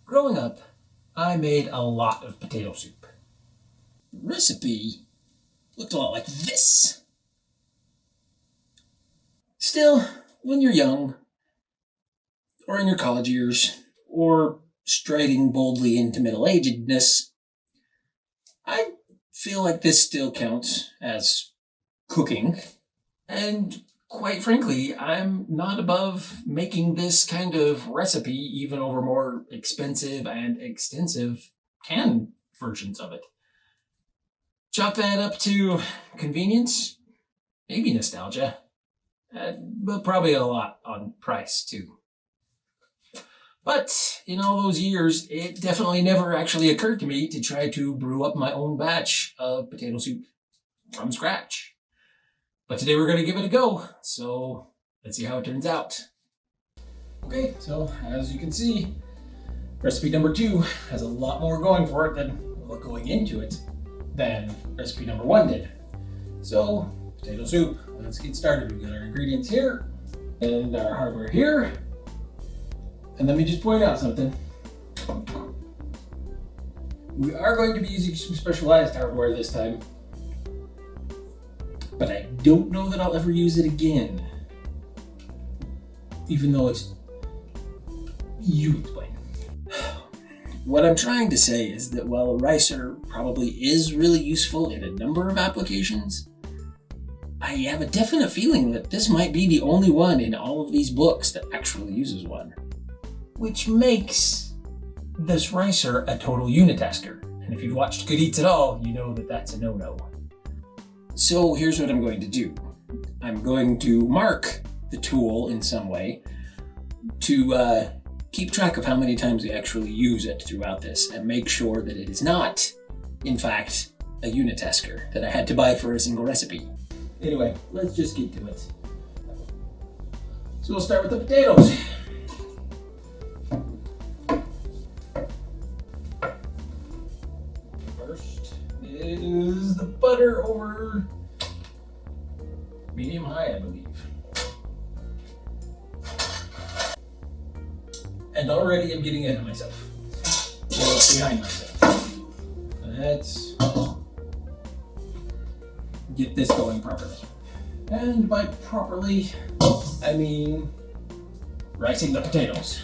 Growing up, I made a lot of potato soup. The recipe looked a lot like this. Still, when you're young, or in your college years, or striding boldly into middle-agedness, I feel like this still counts as cooking. And quite frankly, I'm not above making this kind of recipe even over more expensive and extensive canned versions of it. Chalk that up to convenience, maybe nostalgia, but probably a lot on price too. But in all those years, it definitely never actually occurred to me to try to brew up my own batch of potato soup from scratch. But today we're going to give it a go, so let's see how it turns out. Okay, so as you can see, recipe number 2 has a lot more going for it going into it than recipe number 1 did. So, potato soup, let's get started. We've got our ingredients here and our hardware here. And let me just point out something. We are going to be using some specialized hardware this time, but I don't know that I'll ever use it again. Even though you explain. What I'm trying to say is that while a ricer probably is really useful in a number of applications, I have a definite feeling that this might be the only one in all of these books that actually uses one. Which makes this ricer a total unitasker. And if you've watched Good Eats at all, you know that that's a no-no. So here's what I'm going to do. I'm going to mark the tool in some way to keep track of how many times we actually use it throughout this and make sure that it is not, in fact, a unitasker that I had to buy for a single recipe. Anyway, let's just get to it. So we'll start with the potatoes. First is the butter over medium-high, I believe. And already I'm getting ahead of myself. Or behind myself. Let's get this going properly. And by properly, I mean ricing the potatoes.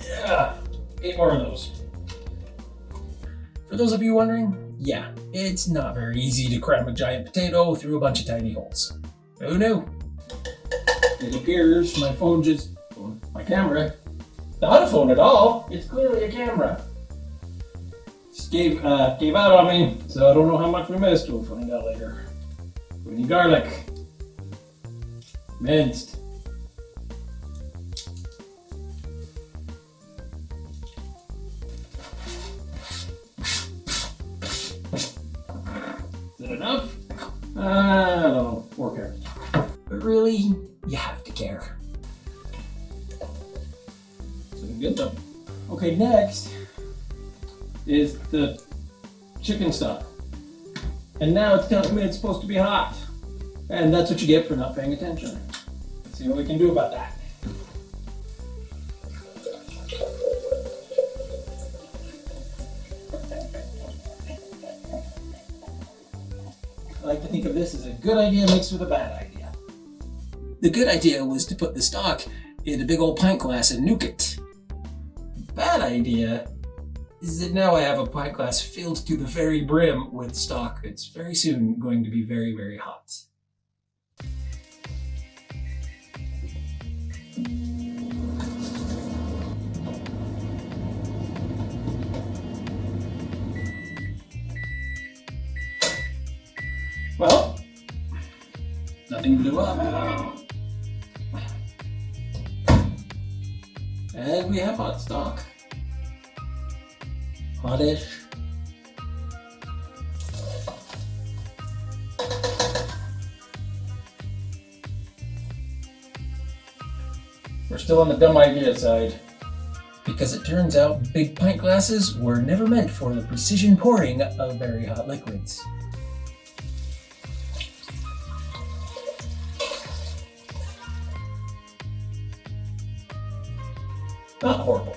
Yeah, 8 more of those. For those of you wondering, yeah, it's not very easy to cram a giant potato through a bunch of tiny holes. Who knew? It appears my camera, not a phone at all, it's clearly a camera. Just gave out on me, so I don't know how much we missed. We'll find out later. We need garlic. Minced. Is it enough? I don't know. 4 carrots. But really, you have to care. So good though. Okay, next is the chicken stock. And now it's telling me it's supposed to be hot. And that's what you get for not paying attention. Let's see what we can do about that. I like to think of this as a good idea mixed with a bad idea. The good idea was to put the stock in a big old pint glass and nuke it. The bad idea is that now I have a pint glass filled to the very brim with stock that's very soon going to be very, very hot. Well, nothing blew up. And we have hot stock. Hottish. We're still on the dumb idea side. Because it turns out big pint glasses were never meant for the precision pouring of very hot liquids. Not horrible.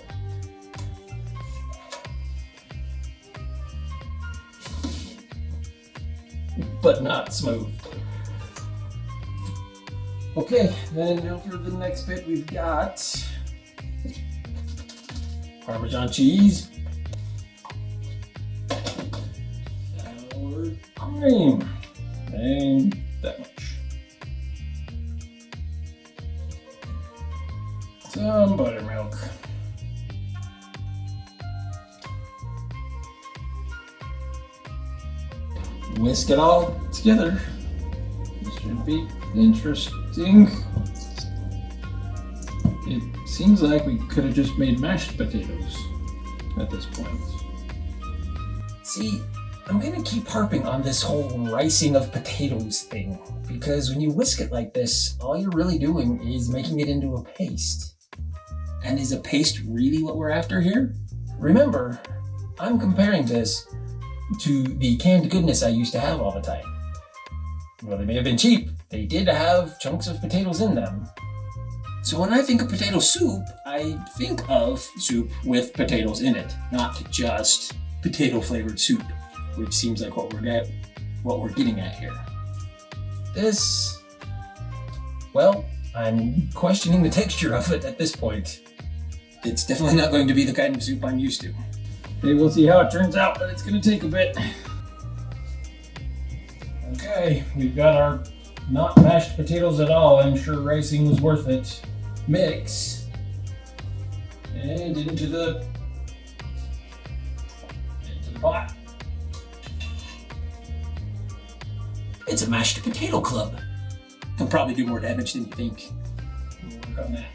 But not smooth. Okay, then now for the next bit we've got Parmesan cheese, sour cream, and that much. Some buttermilk. Whisk it all together. This should be interesting. It seems like we could have just made mashed potatoes at this point. See, I'm gonna keep harping on this whole ricing of potatoes thing, because when you whisk it like this, all you're really doing is making it into a paste. And is a paste really what we're after here? Remember, I'm comparing this to the canned goodness I used to have all the time. Well, they may have been cheap. They did have chunks of potatoes in them. So when I think of potato soup, I think of soup with potatoes in it, not just potato flavored soup, which seems like what we're getting at here. This, well, I'm questioning the texture of it at this point. It's definitely not going to be the kind of soup I'm used to. Okay, we'll see how it turns out, but it's gonna take a bit. Okay, we've got our not mashed potatoes at all. I'm sure ricing was worth it. Mix. And into the pot. It's a mashed potato club. Can probably do more damage than you think. We'll work on that.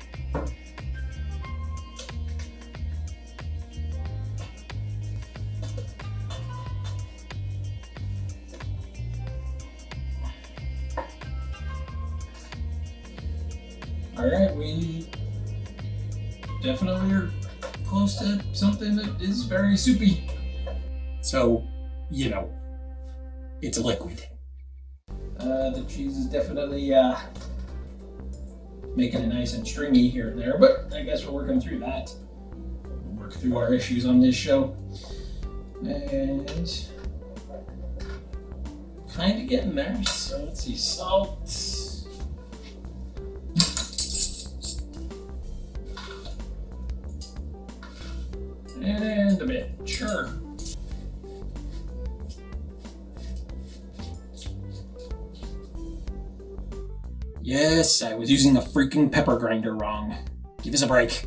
Alright, we definitely are close to something that is very soupy. So, you know, it's a liquid. The cheese is definitely making it nice and stringy here and there, but I guess we're working through that. We'll work through our issues on this show. And kind of getting there. So let's see, salt. And a bit, sure. Yes, I was using the freaking pepper grinder wrong. Give us a break.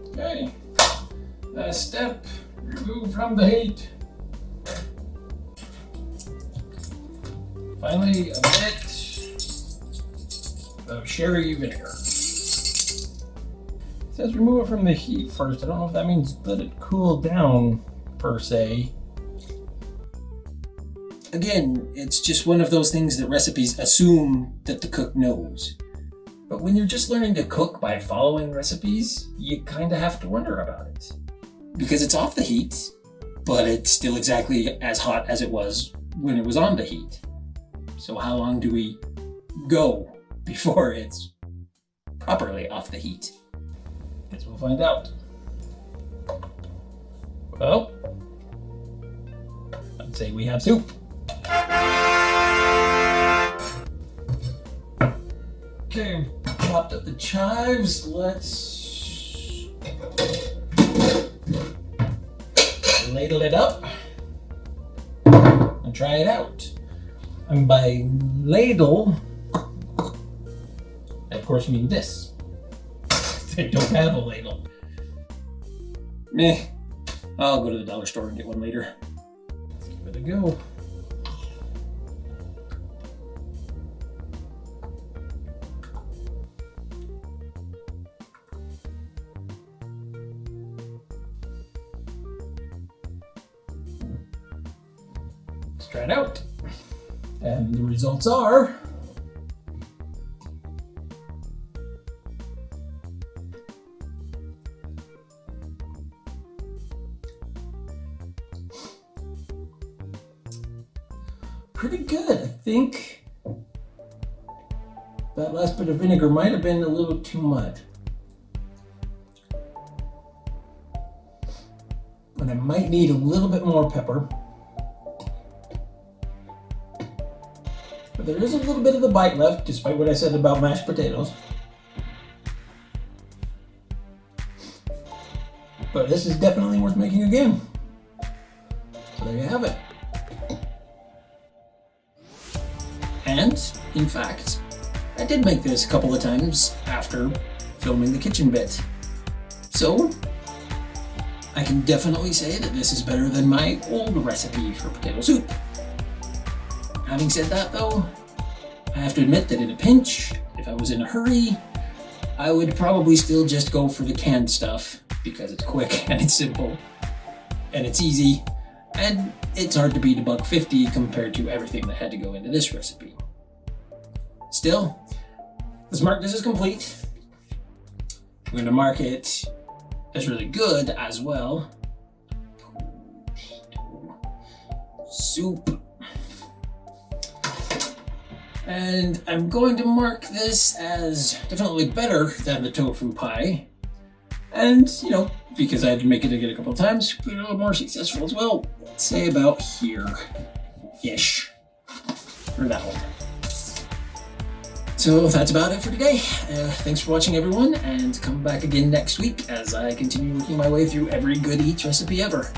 Okay, last step, remove from the heat. Finally, a bit of sherry vinegar. It says remove it from the heat first. I don't know if that means let it cool down, per se. Again, it's just one of those things that recipes assume that the cook knows. But when you're just learning to cook by following recipes, you kind of have to wonder about it. Because it's off the heat, but it's still exactly as hot as it was when it was on the heat. So how long do we go before it's properly off the heat? Guess we'll find out. Well, I'd say we have soup. Okay, chopped up the chives. Let's ladle it up and try it out. And by ladle, I of course mean this. I don't have a ladle. Meh. I'll go to the dollar store and get one later. Let's give it a go. Let's try it out. And the results are pretty good. I think that last bit of vinegar might have been a little too much. And I might need a little bit more pepper. But there is a little bit of the bite left, despite what I said about mashed potatoes. But this is definitely worth making again. So there you have it. And, in fact, I did make this a couple of times after filming the kitchen bit. So, I can definitely say that this is better than my old recipe for potato soup. Having said that though, I have to admit that in a pinch, if I was in a hurry, I would probably still just go for the canned stuff because it's quick and it's simple and it's easy and it's hard to beat $1.50 compared to everything that had to go into this recipe. Still, let's mark this as complete. I'm going to mark it as really good as well. Soup. And I'm going to mark this as definitely better than the tofu pie. And, you know, because I had to make it again a couple of times, be a little more successful as well. Let's say about here-ish for that one. So that's about it for today. Thanks for watching, everyone, and come back again next week as I continue working my way through every Good Eats recipe ever.